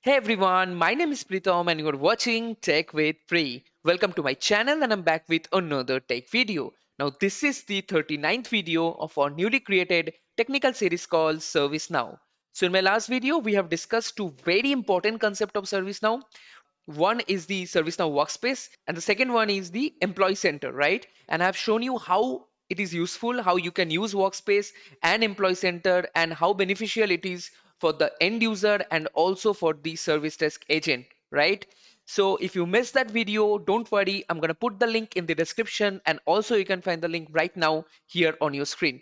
Hey everyone, my name is Pritam and you're watching Tech with Pri. Welcome to my channel and I'm back with another tech video. Now this is the 39th video of our newly created technical series called ServiceNow. So in my last video, we have discussed two very important concepts of ServiceNow. One is the ServiceNow workspace and the second one is the employee center, right? And I've shown you how it is useful, how you can use workspace and employee center and how beneficial it is for the end user and also for the service desk agent, right? So if you missed that video, don't worry, I'm going to put the link in the description and also you can find the link right now here on your screen.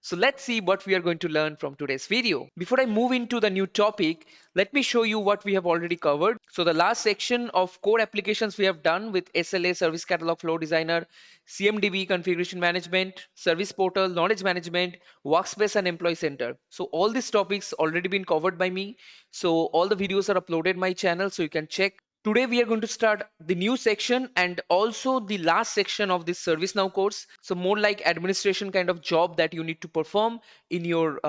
So let's see what we are going to learn from today's video. Before I move into the new topic, let me show you what we have already covered. So the last section of core applications we have done with SLA, Service Catalog Flow Designer, CMDB, Configuration Management, Service Portal, Knowledge Management, Workspace and Employee Center. So all these topics already been covered by me. So all the videos are uploaded my channel so you can check. Today we are going to start the new section and also the last section of this ServiceNow course. So more like administration kind of job that you need to perform in your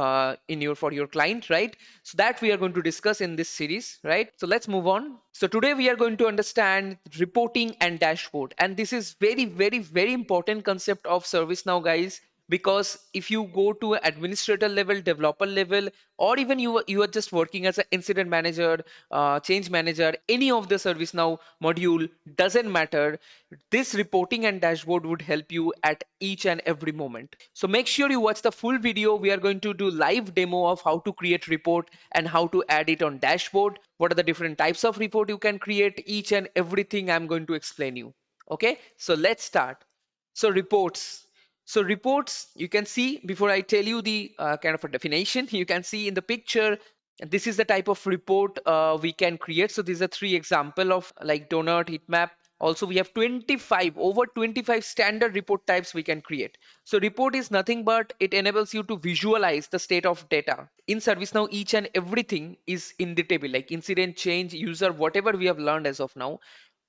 for your client, right? So that we are going to discuss in this series, right? So let's move on. So today we are going to understand reporting and dashboard, and this is very important concept of ServiceNow, guys, because if you go to administrator level, developer level, or even you are just working as an incident manager, change manager, any of the ServiceNow module, doesn't matter, this reporting and dashboard would help you at each and every moment. So make sure you watch the full video. We are going to do live demo of how to create report and how to add it on dashboard, what are the different types of report you can create, each and everything I'm going to explain you. Okay, so let's start. So reports, you can see before I tell you the kind of a definition, you can see in the picture, this is the type of report we can create. So these are three example of like donut, heat map. Also, we have over 25 standard report types we can create. So report is nothing but it enables you to visualize the state of data. In ServiceNow, each and everything is in the table, like incident, change, user, whatever we have learned as of now.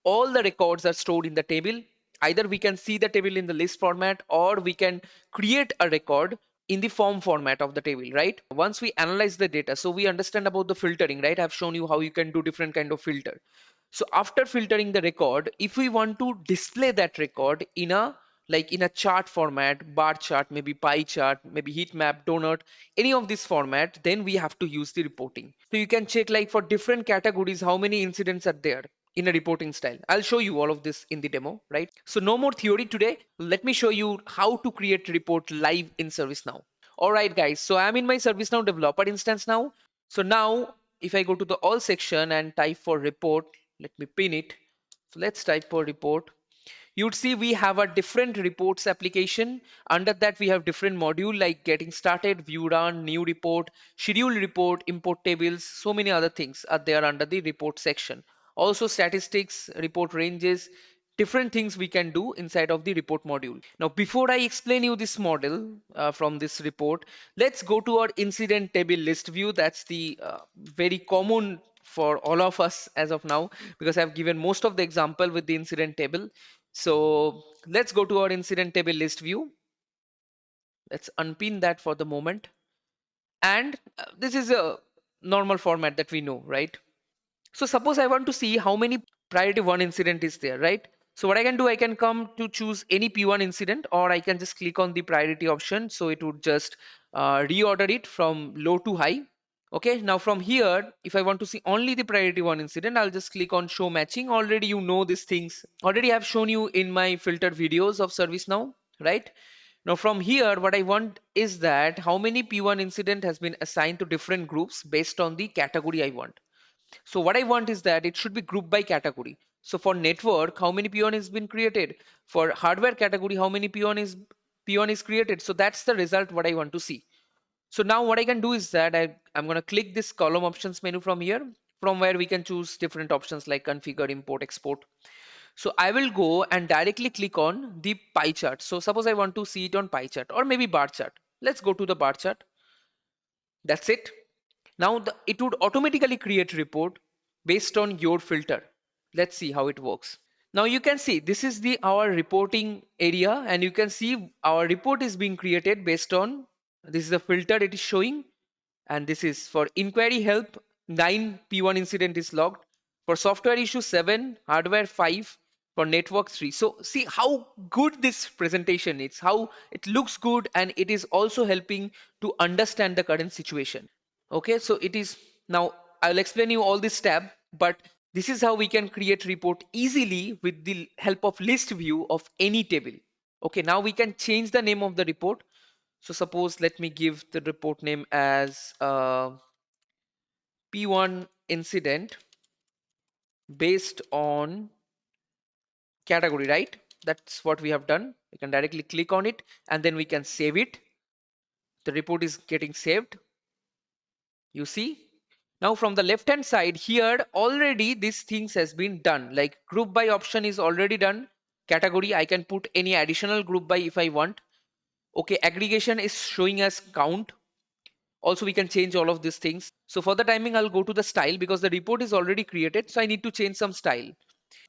All the records are stored in the table. Either we can see the table in the list format or we can create a record in the form format of the table, right? Once we analyze the data, so we understand about the filtering, right? I've shown you how you can do different kind of filter. So after filtering the record, if we want to display that record in a chart format, bar chart, maybe pie chart, maybe heat map, donut, any of this format, then we have to use the reporting. So you can check like for different categories how many incidents are there in a reporting style. I'll show you all of this in the demo, right? So no more theory today. Let me show you how to create report live in ServiceNow. All right, guys. So I'm in my ServiceNow developer instance now. So now if I go to the all section and type for report, let me pin it. So let's type for report. You'd see we have a different reports application. Under that we have different module like getting started, view run, new report, schedule report, import tables, so many other things are there under the report section. Also statistics, report ranges, different things we can do inside of the report module. Now before I explain you this model from this report, let's go to our incident table list view. That's the very common for all of us as of now, because I've given most of the example with the incident table. So let's go to our incident table list view. Let's unpin that for the moment. And this is a normal format that we know, right? So suppose I want to see how many priority one incident is there, right? So what I can do, I can come to choose any P1 incident, or I can just click on the priority option. So it would just reorder it from low to high. Okay, now from here, if I want to see only the priority one incident, I'll just click on show matching. Already you know these things. Already I've shown you in my filtered videos of ServiceNow, right? Now from here, what I want is that how many P1 incident has been assigned to different groups based on the category I want. So what I want is that it should be grouped by category. So for network, how many P1 has been created? For hardware category, how many P1 is created? So that's the result what I want to see. So now what I can do is that I'm going to click this column options menu from here, from where we can choose different options like configure, import, export. So I will go and directly click on the pie chart. So suppose I want to see it on pie chart or maybe bar chart. Let's go to the bar chart. That's it. Now it would automatically create report based on your filter. Let's see how it works. Now you can see this is the our reporting area, and you can see our report is being created based on, this is the filter it is showing, and this is for inquiry help, 9 P1 incident is logged. For software issue 7, hardware 5, for network 3. So see how good this presentation is, how it looks good, and it is also helping to understand the current situation. Okay, so it is now I'll explain you all this tab, but this is how we can create report easily with the help of list view of any table. Okay, now we can change the name of the report. So suppose let me give the report name as P1 incident based on category, right? That's what we have done. We can directly click on it and then we can save it. The report is getting saved. You see? Now from the left hand side here, already these things has been done. Like group by option is already done. Category, I can put any additional group by if I want. Okay, aggregation is showing us count. Also, we can change all of these things. So for the timing, I'll go to the style because the report is already created. So I need to change some style.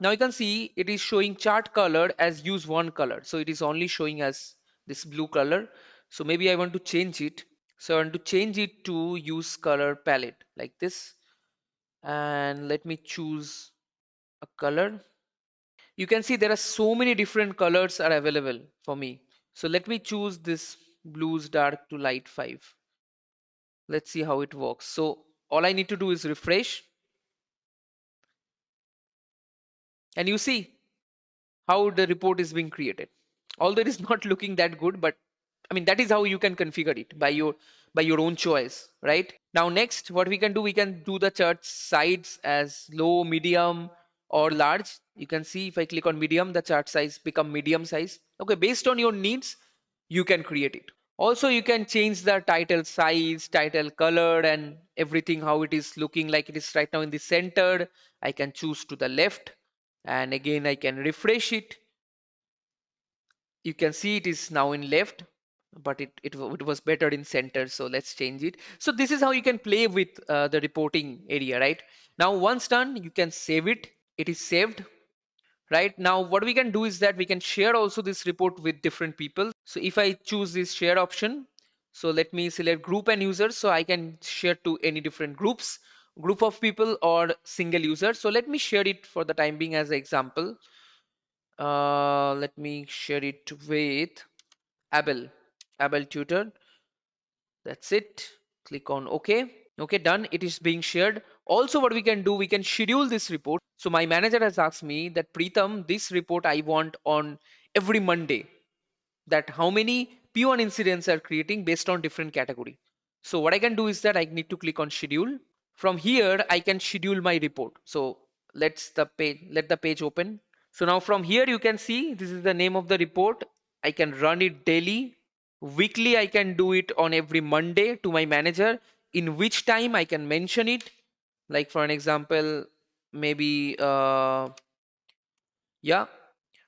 Now you can see it is showing chart color as use one color. So it is only showing us this blue color. So maybe I want to change it. So I want to change it to use color palette like this. And let me choose a color. You can see there are so many different colors are available for me. So let me choose this blues dark to light 5. Let's see how it works. So all I need to do is refresh and you see how the report is being created. Although it is not looking that good, but I mean that is how you can configure it by your own choice, right? Now next, what we can do, we can do the chart size as low, medium, or large. You can see if I click on medium, the chart size become medium size. Okay, based on your needs, you can create it. Also, you can change the title size, title color, and everything how it is looking like it is right now in the center. I can choose to the left, and again I can refresh it. You can see it is now in left, but it was better in center, so let's change it. So this is how you can play with the reporting area, right? Now once done, you can save it. It is saved. Right now what we can do is that we can share also this report with different people. So if I choose this share option, so let me select group and users, so I can share to any different groups, group of people or single user. So let me share it for the time being as an example. Let me share it with Abel, Abel tutor. That's it. Click on OK. Okay, done. It is being shared. Also, what we can do, we can schedule this report. So my manager has asked me that Preetham, this report I want on every Monday. That how many P1 incidents are creating based on different category. So what I can do is that I need to click on schedule. From here, I can schedule my report. So let the page open. So now from here you can see this is the name of the report. I can run it daily. Weekly I can do it on every Monday to my manager. In which time I can mention it. Like for an example, maybe yeah,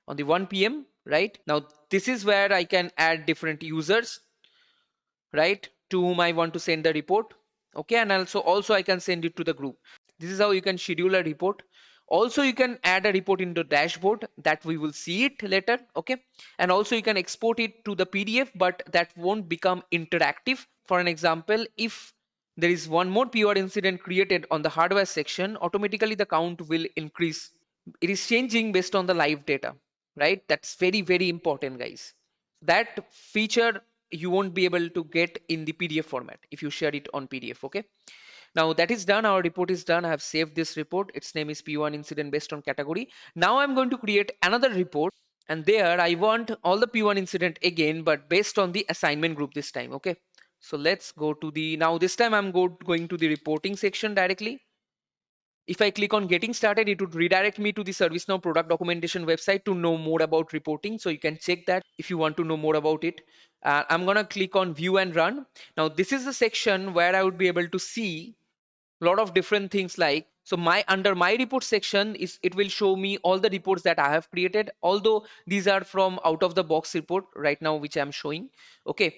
on the 1 p.m. right? Now this is where I can add different users, right? To whom I want to send the report. Okay, and also I can send it to the group. This is how you can schedule a report. Also you can add a report into dashboard that we will see it later. Okay, and also you can export it to the PDF, but that won't become interactive. For an example, if there is one more pure incident created on the hardware section, automatically the count will increase. It is changing based on the live data, right? That's very very important, guys. That feature you won't be able to get in the PDF format if you share it on PDF. Okay, now that is done. Our report is done. I have saved this report. Its name is P1 incident based on category. Now I'm going to create another report, and there I want all the P1 incident again, but based on the assignment group this time. Okay, so let's go to the, now this time I'm going to the reporting section directly. If I click on getting started, it would redirect me to the ServiceNow product documentation website to know more about reporting. So you can check that if you want to know more about it. I'm going to click on view and run. Now this is the section where I would be able to see a lot of different things, like, so my under my report section is, it will show me all the reports that I have created, although these are from out of the box report right now which I'm showing. Okay,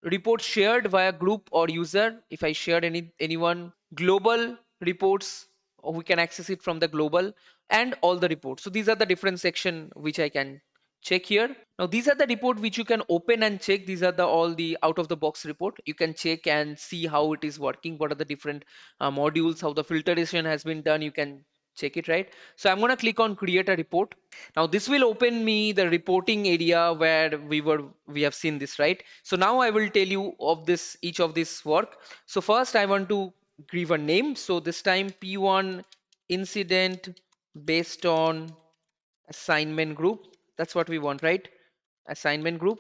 report shared via group or user. If I shared anyone, global reports, or we can access it from the global, and all the reports. So these are the different section which I can check here. Now these are the report which you can open and check. These are the all the out of the box report. You can check and see how it is working, what are the different modules, how the filtration has been done. You can check it, right? So I'm going to click on create a report. Now this will open me the reporting area where we have seen this, right? So now I will tell you of this each of this work. So first I want to give a name. So this time P1 incident based on assignment group. That's what we want, right? Assignment group.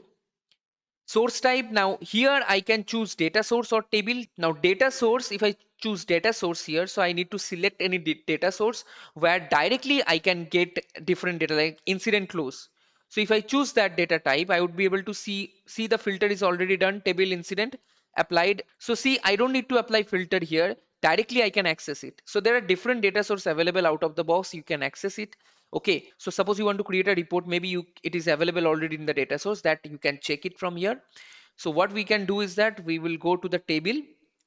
Source type. Now here I can choose data source or table. Now data source, if I choose data source here, so I need to select any data source where directly I can get different data like incident close. So if I choose that data type, I would be able to see the filter is already done, table incident applied. So see, I don't need to apply filter here. Directly I can access it. So there are different data source available out of the box. You can access it. Okay, so suppose you want to create a report, maybe it is available already in the data source that you can check it from here. So what we can do is that we will go to the table,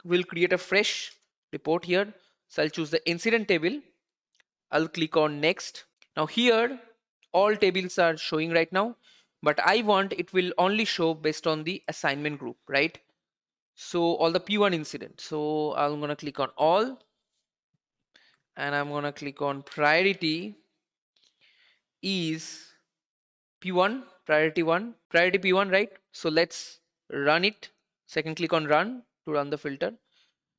we'll create a fresh report here. So I'll choose the incident table. I'll click on next. Now here all tables are showing right now, but I want it will only show based on the assignment group, right? So all the P1 incident. So I'm gonna click on all and I'm gonna click on priority is P1, priority P1, right? So let's run it. Second click on run to run the filter.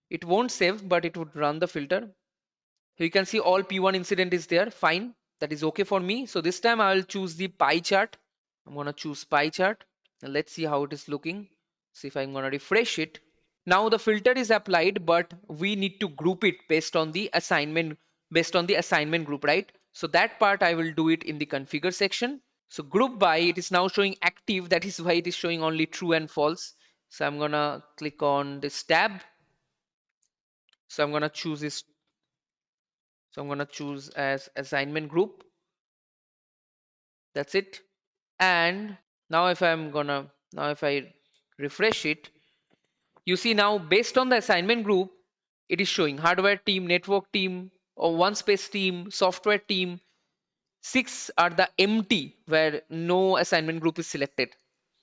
It won't save, but it would run the filter. So you can see all P1 incident is there. Fine. That is okay for me. So this time I'll choose the pie chart. I'm going to choose pie chart. And let's see how it is looking. See if I'm going to refresh it. Now the filter is applied, but we need to group it based on the assignment group, right? So that part I will do it in the configure section. So group by, it is now showing active. That is why it is showing only true and false. So I'm gonna click on this tab. So I'm gonna choose this. So I'm gonna choose as assignment group. That's it. And now if I refresh it, you see now based on the assignment group, it is showing hardware team, network team, or one space team, software team. Six are the empty where no assignment group is selected.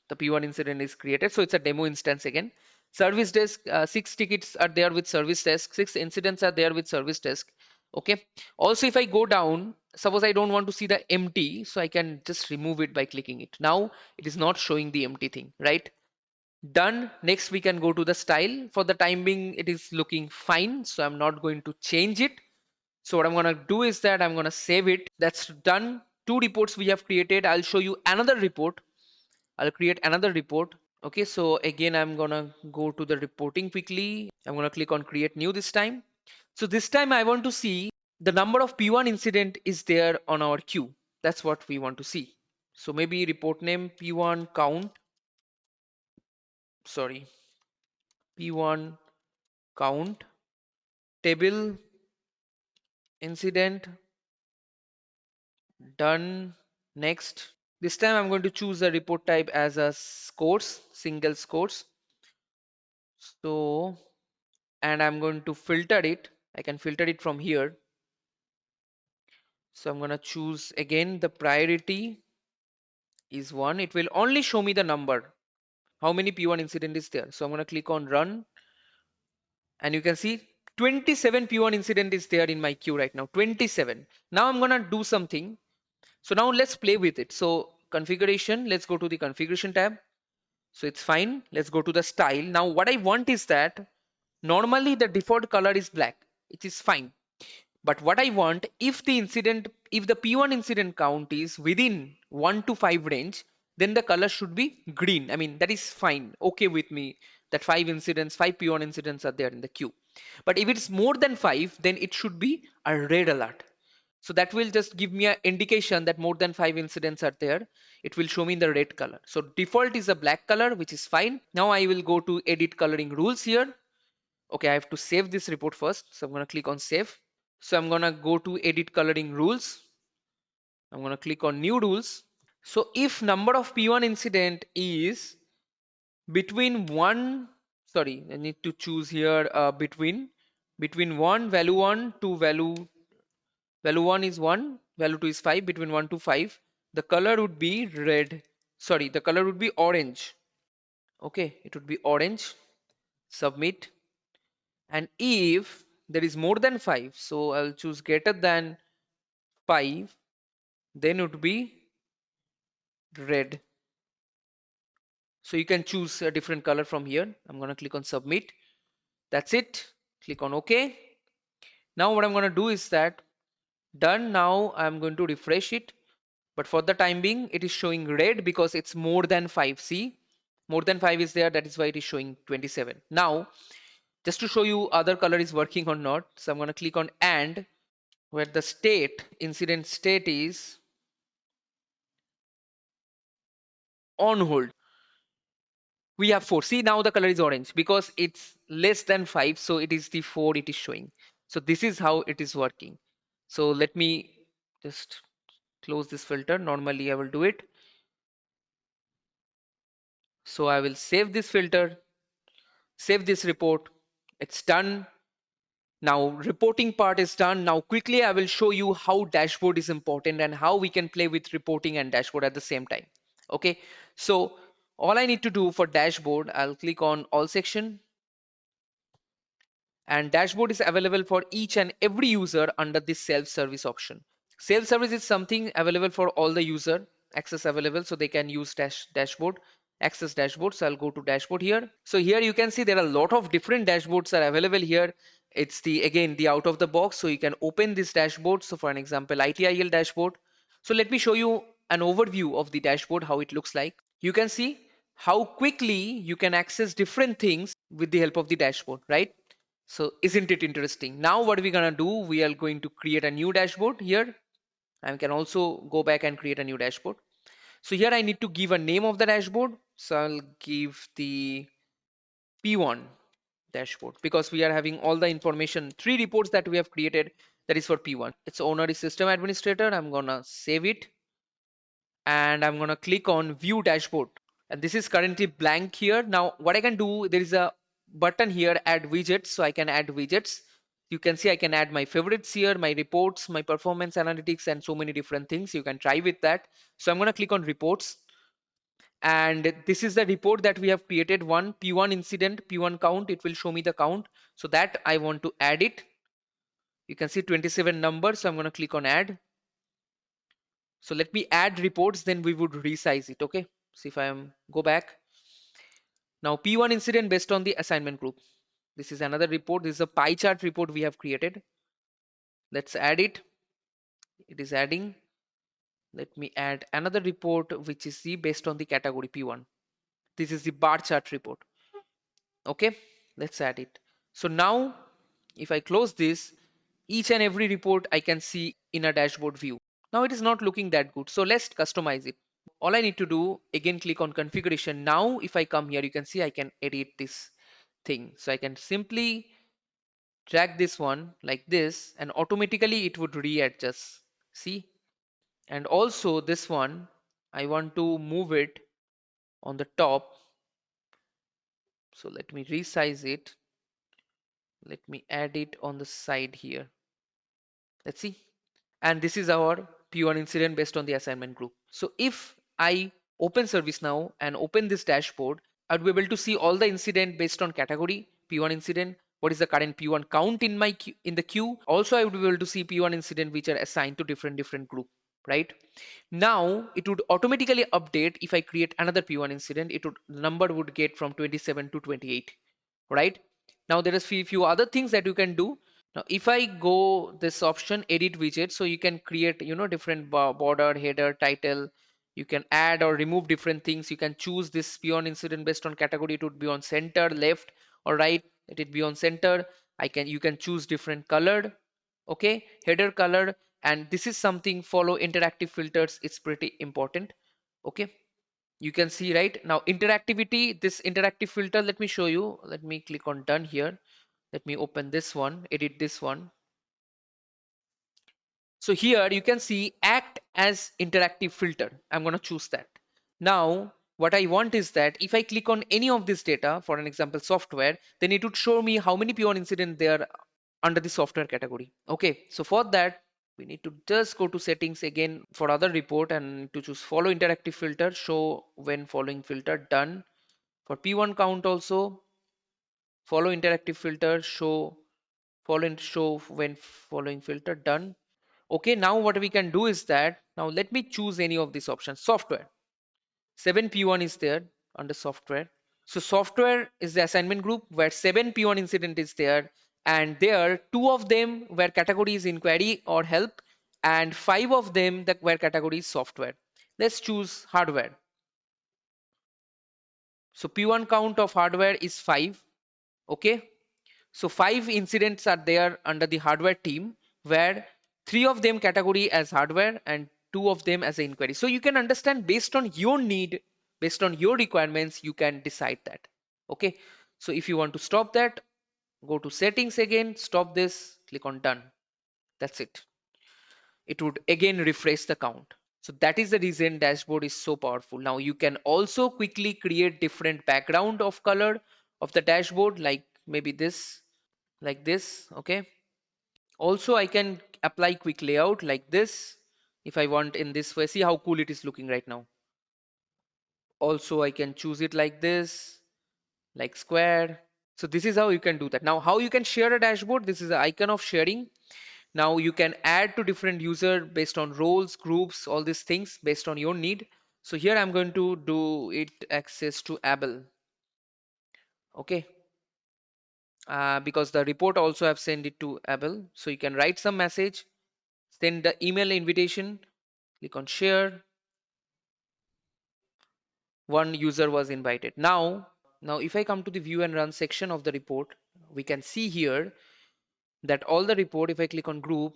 The P1 incident is created. So it's a demo instance again. Service desk, six tickets are there with service desk, six incidents are there with service desk. Okay. Also, if I go down, suppose I don't want to see the empty, so I can just remove it by clicking it. Now it is not showing the empty thing, right? Done. Next, we can go to the style. For the time being, it is looking fine. So I'm not going to change it. So what I'm going to do is that I'm going to save it. That's done. Two reports we have created. I'll show you another report. I'll create another report. Okay, so again, I'm gonna go to the reporting quickly. I'm gonna click on create new this time. So this time I want to see the number of P1 incident is there on our queue. That's what we want to see. So maybe report name P1 count, sorry, P1 count, table incident, done, next. This time I'm going to choose a report type as a scores, single scores. So, and I'm going to filter it. I can filter it from here. So I'm going to choose again the priority is 1. It will only show me the number. How many P1 incident is there? So I'm going to click on run and you can see 27 P1 incident is there in my queue right now. 27. Now I'm going to do something. So now let's play with it. So configuration, let's go to the configuration tab. So it's fine. Let's go to the style. Now what I want is that normally the default color is black. It is fine. But what I want, if the P1 incident count is within 1 to 5 range, then the color should be green. I mean, that is fine. Okay with me that 5 P1 incidents are there in the queue. But if it's more than 5, then it should be a red alert. So that will just give me an indication that more than 5 incidents are there. It will show me in the red color. So default is a black color, which is fine. Now I will go to edit coloring rules here. Okay, I have to save this report first. So I'm going to click on save. So I'm gonna go to edit coloring rules. I'm gonna click on new rules. So if number of P1 incident is between one, sorry, I need to choose here between one value 1 to value 1 is 1, value 2 is 5, between 1 to 5, the color would be red. Sorry, the color would be orange. Okay, it would be orange. Submit. And if there is more than 5, so I'll choose greater than 5, then it would be red. So you can choose a different color from here. I'm going to click on submit. That's it. Click on OK. Now what I'm going to do is that done. Now I'm going to refresh it. But for the time being, it is showing red because it's more than 5. See, more than 5 is there. That is why it is showing 27. Now, just to show you other color is working or not. So I'm going to click on and, where the state, incident state is on hold. We have 4. See, now the color is orange because it's less than 5. So it is the 4 it is showing. So this is how it is working. So let me just close this filter. Normally I will do it. So I will save this filter, save this report. It's done. Now reporting part is done. Now quickly I will show you how dashboard is important and how we can play with reporting and dashboard at the same time. Okay, so all I need to do for dashboard, I'll click on all section, and dashboard is available for each and every user under this self-service option. Self-service is something available for all the user, access available, so they can use dashboard, access dashboard. So I'll go to dashboard here. So here you can see there are a lot of different dashboards are available here. It's the again the out of the box, so you can open this dashboard. So for an example, ITIL dashboard. So let me show you an overview of the dashboard, how it looks like. You can see how quickly you can access different things with the help of the dashboard, right? So isn't it interesting? Now what we're gonna do, we are going to create a new dashboard here. I can also go back and create a new dashboard. So here I need to give a name of the dashboard. So I'll give the P1 dashboard because we are having all the information, 3 reports that we have created, that is for P1. Its owner is system administrator. I'm gonna save it and I'm gonna click on view dashboard. And this is currently blank here. Now what I can do, there is a button here, add widgets. So I can add widgets. You can see I can add my favorites here, my reports, my performance analytics, and so many different things. You can try with that. So I'm going to click on reports, and this is the report that we have created. One P1 incident, P1 count. It will show me the count, so that I want to add it. You can see 27 numbers, so I'm going to click on add. So let me add reports, then we would resize it. Okay, so if I am go back now, P1 incident based on the assignment group. This is another report. This is a pie chart report we have created. Let's add it. It is adding. Let me add another report, which is the based on the category P1. This is the bar chart report. Okay, let's add it. So now if I close this, each and every report I can see in a dashboard view. Now it is not looking that good. So let's customize it. All I need to do, again, click on configuration. Now if I come here, you can see I can edit this thing. So I can simply drag this one like this and automatically it would readjust. See? And also this one, I want to move it on the top. So let me resize it. Let me add it on the side here. Let's see. And this is our P1 incident based on the assignment group. So if I open ServiceNow and open this dashboard, I'd be able to see all the incident based on category, P1 incident, what is the current P1 count in my in the queue. Also, I would be able to see P1 incident which are assigned to different group, right? Now it would automatically update if I create another P1 incident. It would number would get from 27 to 28, right? Now there is few other things that you can do. Now, if I go this option, edit widget, so you can create, different border, header, title. You can add or remove different things. You can choose this beyond incident based on category. It would be on center, left, or right. Let it be on center. You can choose different colored, okay, header color, and this is something follow interactive filters. It's pretty important, okay. You can see right now interactivity. This interactive filter. Let me show you. Let me click on done here. Let me open this one, edit this one. So here you can see act as interactive filter. I'm going to choose that. Now, what I want is that if I click on any of this data, for an example, software, then it would show me how many P1 incident there under the software category. Okay, so for that, We need to just go to settings again for other report and to choose follow interactive filter, show when following filter, done. For P1 count also, follow interactive filter, show when following filter, done. Okay, now what we can do is that now let me choose any of these options. Software 7P1 is there under software. So software is the assignment group where 7P1 incident is there, and there two of them where category is inquiry or help, and five of them that where category is software. Let's choose hardware. So P1 count of hardware is 5. Okay, so five incidents are there under the hardware team where three of them category as hardware and two of them as an inquiry. So you can understand based on your need, based on your requirements, you can decide that. Okay. So if you want to stop that, go to settings again, stop this, click on done. That's it. It would again refresh the count. So that is the reason dashboard is so powerful. Now you can also quickly create different background of color of the dashboard, maybe this, like this. Okay. Also, I can apply quick layout like this if I want in this way. See how cool it is looking right now. Also, I can choose it like this, like square. So this is how you can do that. Now, how you can share a dashboard? This is the icon of sharing. Now you can add to different user based on roles, groups, all these things based on your need. So here I'm going to do it access to Abel. Okay. Because the report also have sent it to Abel. So you can write some message, send the email invitation, click on share. One user was invited. Now if I come to the view and run section of the report, we can see here that all the report, if I click on group,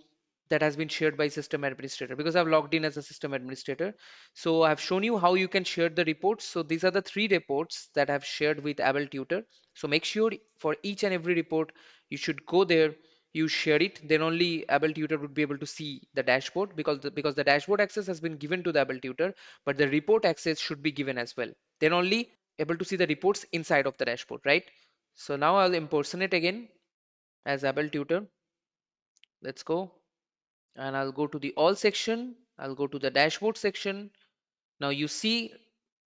that has been shared by system administrator because I've logged in as a system administrator. So I've shown you how you can share the reports. So these are the three reports that I've shared with Able Tutor. So make sure for each and every report, you should go there, you share it, then only Able Tutor would be able to see the dashboard because the dashboard access has been given to the Able Tutor, but the report access should be given as well. Then only able to see the reports inside of the dashboard, right? So now I'll impersonate again as Able Tutor. Let's go. And I'll go to the all section. I'll go to the dashboard section. Now you see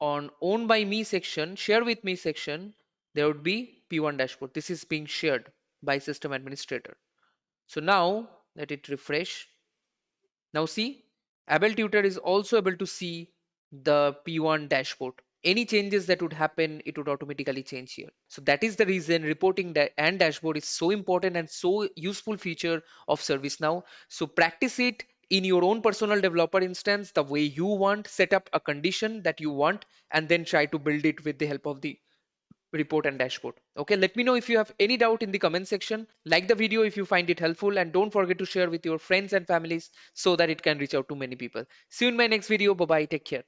on own by me section, share with me section, there would be P1 dashboard. This is being shared by system administrator. So now let it refresh. Now see, Able Tutor is also able to see the P1 dashboard. Any changes that would happen, it would automatically change here. So that is the reason reporting and dashboard is so important and so useful feature of ServiceNow. So practice it in your own personal developer instance the way you want, set up a condition that you want, and then try to build it with the help of the report and dashboard. Okay, let me know if you have any doubt in the comment section. Like the video if you find it helpful, and don't forget to share with your friends and families so that it can reach out to many people. See you in my next video. Bye bye, take care.